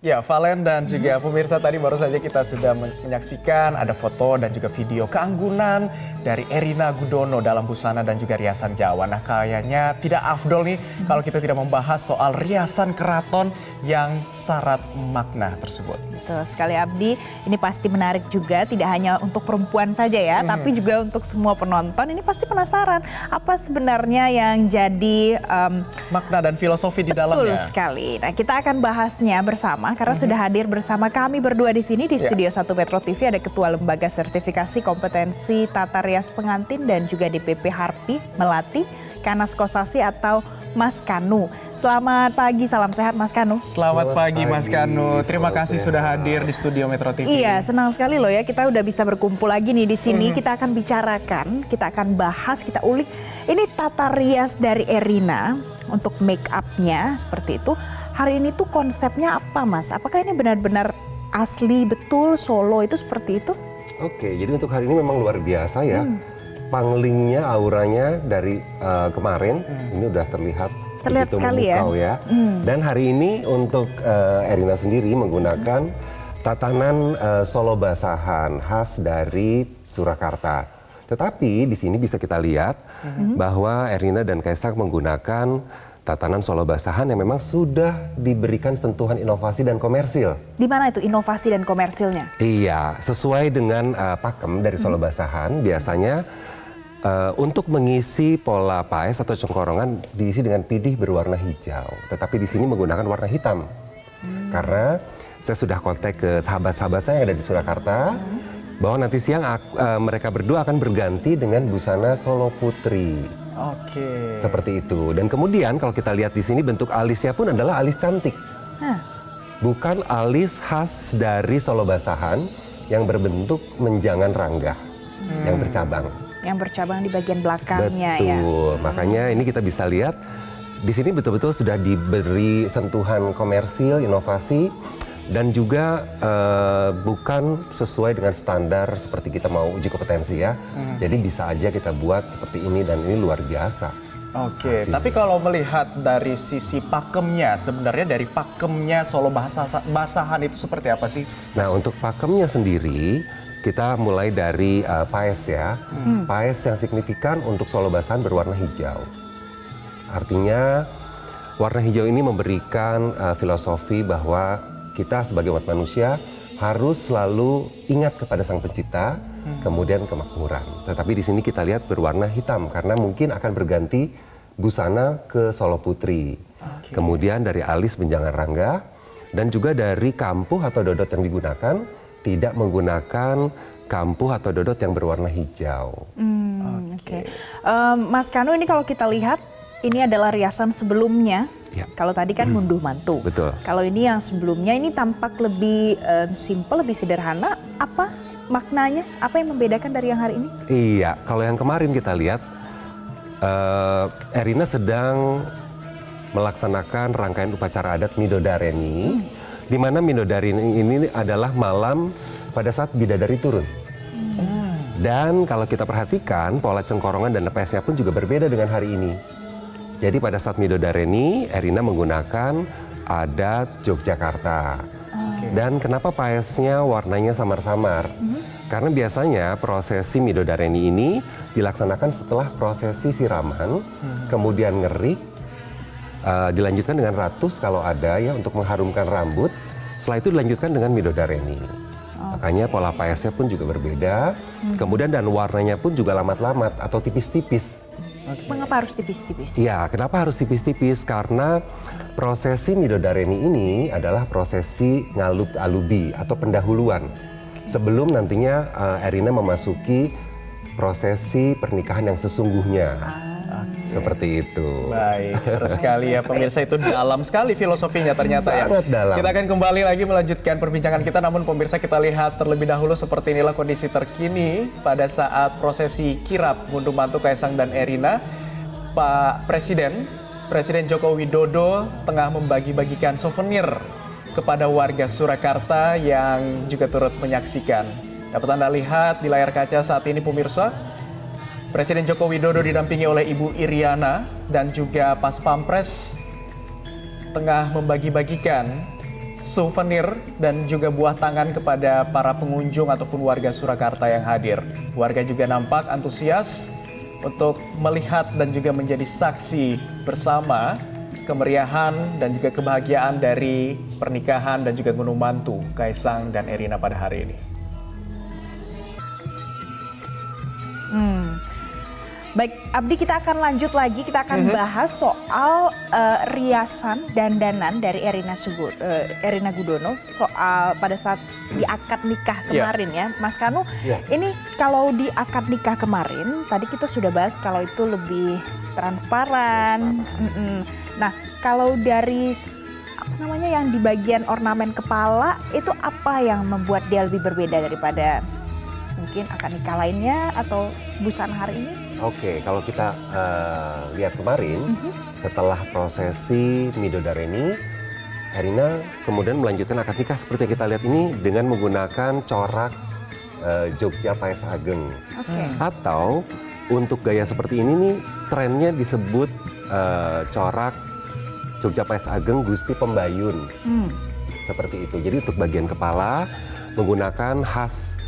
Ya, Valen dan juga pemirsa, tadi baru saja kita sudah menyaksikan ada foto dan juga video keanggunan dari Erina Gudono dalam busana dan juga riasan Jawa. Nah, kayaknya tidak afdol nih kalau kita tidak membahas soal riasan keraton yang syarat makna tersebut. Betul sekali, Abdi. Ini pasti menarik juga, tidak hanya untuk perempuan saja ya, tapi juga untuk semua penonton. Ini pasti penasaran apa sebenarnya yang jadi makna dan filosofi di dalamnya. Betul sekali. Nah, kita akan bahasnya bersama karena sudah hadir bersama kami berdua di sini di Studio 1 Metro TV. Ada Ketua Lembaga Sertifikasi Kompetensi Tata Rias Pengantin dan juga DPP Harpi Melati, Kanas Kosasi atau Mas Kanu. Selamat pagi, salam sehat Mas Kanu. Selamat pagi Mas Kanu. Terima kasih sudah hadir di Studio Metro TV. Iya, senang sekali loh ya kita udah bisa berkumpul lagi nih di sini. Kita akan bicarakan, kita akan bahas, kita ulik. Ini tata rias dari Erina untuk make up-nya seperti itu. Hari ini tuh konsepnya apa Mas? Apakah ini benar-benar asli betul Solo itu seperti itu? Oke, jadi untuk hari ini memang luar biasa ya. Panglingnya, auranya dari kemarin ini udah terlihat sekali ya. Dan hari ini untuk Erina sendiri menggunakan tatanan Solo basahan khas dari Surakarta. Tetapi di sini bisa kita lihat bahwa Erina dan Kaisang menggunakan tatanan Solo basahan yang memang sudah diberikan sentuhan inovasi dan komersil. Di mana itu inovasi dan komersilnya? Iya, sesuai dengan pakem dari Solo basahan biasanya untuk mengisi pola paes atau cengkorongan diisi dengan pidih berwarna hijau. Tetapi di sini menggunakan warna hitam. Karena saya sudah kontak ke sahabat-sahabat saya yang ada di Surakarta bahwa nanti siang mereka berdua akan berganti dengan busana Solo Putri. Oke. Seperti itu. Dan kemudian kalau kita lihat di sini bentuk alisnya pun adalah alis cantik. Bukan alis khas dari Solo basahan yang berbentuk menjangan rangga yang bercabang. Yang bercabang di bagian belakangnya ya. Betul. Makanya ini kita bisa lihat di sini betul-betul sudah diberi sentuhan komersil, inovasi, dan juga bukan sesuai dengan standar seperti kita mau uji kompetensi ya. Jadi bisa aja kita buat seperti ini dan ini luar biasa. Oke, tapi kalau melihat dari sisi pakemnya, sebenarnya dari pakemnya Solo basahan itu seperti apa sih? Nah, untuk pakemnya sendiri kita mulai dari paes ya. Paes yang signifikan untuk Solo basahan berwarna hijau. Artinya warna hijau ini memberikan filosofi bahwa kita sebagai umat manusia harus selalu ingat kepada Sang Pencipta, kemudian kemakmuran. Tetapi di sini kita lihat berwarna hitam karena mungkin akan berganti busana ke Solo Putri. Kemudian dari alis benjangan rangga dan juga dari kampuh atau dodot yang digunakan tidak menggunakan kampuh atau dodot yang berwarna hijau. Oke. Mas Kanu, ini kalau kita lihat ini adalah riasan sebelumnya. Ya. Kalau tadi kan ngunduh mantu. Betul. Kalau ini yang sebelumnya ini tampak lebih simple, lebih sederhana. Apa maknanya? Apa yang membedakan dari yang hari ini? Iya, kalau yang kemarin kita lihat Erina sedang melaksanakan rangkaian upacara adat Midodareni, di mana Midodareni ini adalah malam pada saat bidadari turun. Dan kalau kita perhatikan pola cengkorongan dan nepesnya pun juga berbeda dengan hari ini. Jadi pada saat Midodareni, Erina menggunakan adat Yogyakarta. Dan kenapa paesnya warnanya samar-samar? Karena biasanya prosesi Midodareni ini dilaksanakan setelah prosesi siraman, kemudian ngerik, dilanjutkan dengan ratus kalau ada ya untuk mengharumkan rambut. Setelah itu dilanjutkan dengan Midodareni. Makanya pola paesnya pun juga berbeda. Kemudian dan warnanya pun juga lamat-lamat atau tipis-tipis. Mengapa harus tipis-tipis? Ya, kenapa harus tipis-tipis? Karena prosesi Midodareni ini adalah prosesi ngalut alubi atau pendahuluan. Sebelum nantinya Erina memasuki prosesi pernikahan yang sesungguhnya. Seperti itu. Baik, seru sekali ya pemirsa, itu dalam sekali filosofinya ternyata ya. Sangat dalam. Kita akan kembali lagi melanjutkan perbincangan kita, namun pemirsa kita lihat terlebih dahulu seperti inilah kondisi terkini pada saat prosesi kirap ngunduh mantu Kaisang dan Erina. Pak Presiden Joko Widodo tengah membagi-bagikan souvenir kepada warga Surakarta yang juga turut menyaksikan. Dapat Anda lihat di layar kaca saat ini pemirsa, Presiden Joko Widodo didampingi oleh Ibu Iriana dan juga Pas Pampres tengah membagi-bagikan souvenir dan juga buah tangan kepada para pengunjung ataupun warga Surakarta yang hadir. Warga juga nampak antusias untuk melihat dan juga menjadi saksi bersama kemeriahan dan juga kebahagiaan dari pernikahan dan juga ngunduh mantu Kaisang dan Erina pada hari ini. Baik, Abdi, kita akan lanjut lagi. Kita akan bahas soal riasan dandanan dari Erina Gudono soal pada saat di akad nikah kemarin ya, Mas Kanu. Ini kalau di akad nikah kemarin, tadi kita sudah bahas kalau itu lebih transparan. Nah, kalau dari apa namanya yang di bagian ornamen kepala itu apa yang membuat dia lebih berbeda daripada mungkin akad nikah lainnya atau busana hari ini? Oke, kalau kita lihat kemarin, setelah prosesi Midodareni, Erina kemudian melanjutkan akad nikah seperti yang kita lihat ini dengan menggunakan corak Jogja Paes Ageng. Atau untuk gaya seperti ini nih, trennya disebut corak Jogja Paes Ageng Gusti Pembayun. Seperti itu. Jadi untuk bagian kepala menggunakan khas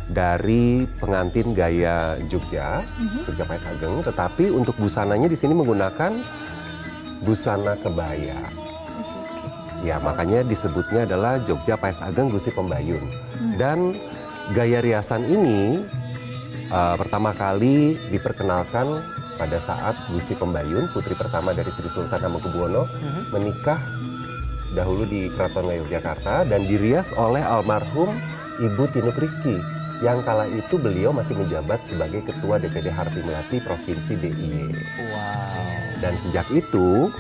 dari pengantin gaya Jogja, Jogja Paes Ageng, tetapi untuk busananya di sini menggunakan busana kebaya. Ya, makanya disebutnya adalah Jogja Paes Ageng Gusti Pembayun. Dan gaya riasan ini pertama kali diperkenalkan pada saat Gusti Pembayun, putri pertama dari Sri Sultan Hamengkubuwono, menikah dahulu di Keraton Ngayogyakarta dan dirias oleh almarhum Ibu Tinuk Rifki, yang kala itu beliau masih menjabat sebagai Ketua DPD Harti Melati Provinsi DIY. Dan sejak itu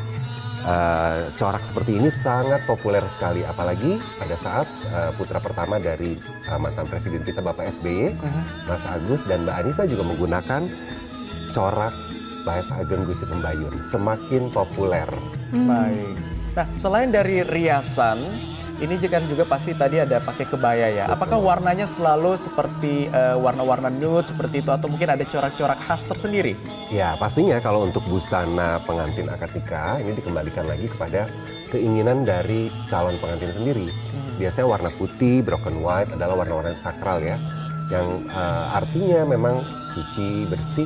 corak seperti ini sangat populer sekali, apalagi pada saat putra pertama dari mantan presiden kita Bapak SBY, Mas Agus dan Mbak Anissa juga menggunakan corak Paes Ageng Gusti Pembayun, semakin populer. Baik. Nah, selain dari riasan, ini juga pasti tadi ada pakai kebaya ya. Betul. Apakah warnanya selalu seperti warna-warna nude seperti itu atau mungkin ada corak-corak khas tersendiri? Ya, pastinya kalau untuk busana pengantin akad nikah ini dikembalikan lagi kepada keinginan dari calon pengantin sendiri. Biasanya warna putih, broken white adalah warna-warna sakral ya, yang artinya memang suci, bersih.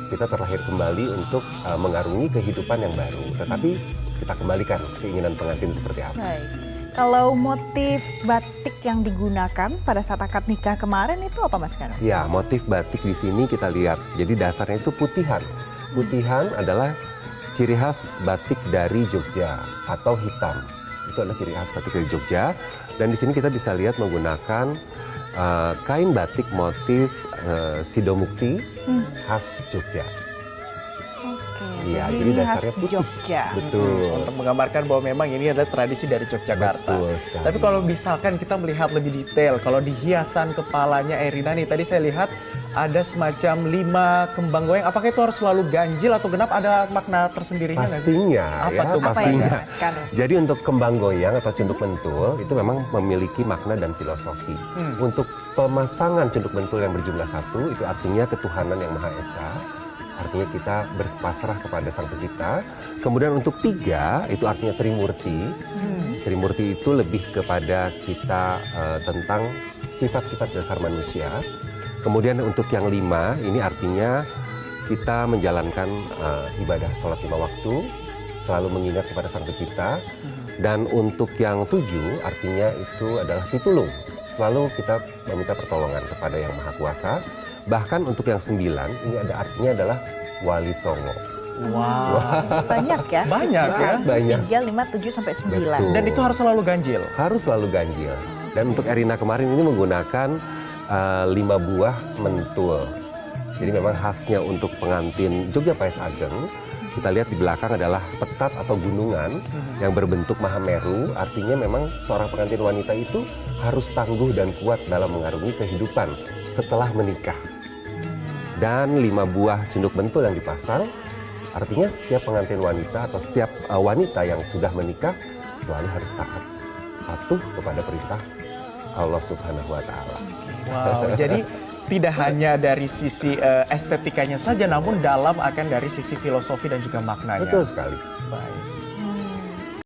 Kita terlahir kembali untuk mengarungi kehidupan yang baru. Tetapi kita kembalikan keinginan pengantin seperti apa. Baik. Kalau motif batik yang digunakan pada saat akad nikah kemarin itu apa, Mas Kanu? Ya, motif batik di sini kita lihat. Jadi dasarnya itu putihan. Putihan adalah ciri khas batik dari Jogja atau hitam. Itu adalah ciri khas batik dari Jogja. Dan di sini kita bisa lihat menggunakan kain batik motif sidomukti khas Jogja. Iya, jadi dasarnya putih. Jogja. Betul. Untuk menggambarkan bahwa memang ini adalah tradisi dari Yogyakarta. Betul sekali. Tapi kalau misalkan kita melihat lebih detail, kalau di hiasan kepalanya Erina nih, tadi saya lihat ada semacam 5 kembang goyang. Apakah itu harus selalu ganjil atau genap? Ada makna tersendirinya nggak sih? Pastinya, Apa ya, tuh? pastinya. Mas Kanu? Jadi untuk kembang goyang atau cunduk bentul itu memang memiliki makna dan filosofi. Untuk pemasangan cunduk bentul yang berjumlah 1 itu artinya ketuhanan yang Maha Esa. Artinya kita berpasrah kepada Sang Pencipta. Kemudian untuk 3 itu artinya Trimurti. Trimurti itu lebih kepada kita tentang sifat-sifat dasar manusia. Kemudian untuk yang 5 ini artinya kita menjalankan ibadah sholat 5 waktu, selalu mengingat kepada Sang Pencipta. Dan untuk yang 7 artinya itu adalah pitulung. Selalu kita meminta pertolongan kepada Yang Maha Kuasa. Bahkan untuk yang 9 ini ada artinya adalah Wali Songo. Wow. Banyak ya? Banyak ya? Banyak. 3, 5, 7, sampai 9. Betul. Dan itu harus selalu ganjil? Harus selalu ganjil. Dan untuk Erina kemarin ini menggunakan 5 buah mentul. Jadi memang khasnya untuk pengantin Jogja Paes Ageng. Kita lihat di belakang adalah petat atau gunungan yang berbentuk Mahameru. Artinya memang seorang pengantin wanita itu harus tangguh dan kuat dalam mengarungi kehidupan setelah menikah. Dan 5 buah cunduk bentul yang dipasang, artinya setiap pengantin wanita atau setiap wanita yang sudah menikah selalu harus taat, patuh kepada perintah Allah Subhanahu wa Ta'ala. Wow, jadi tidak hanya dari sisi estetikanya saja, namun dalam akan dari sisi filosofi dan juga maknanya. Betul sekali. Baik.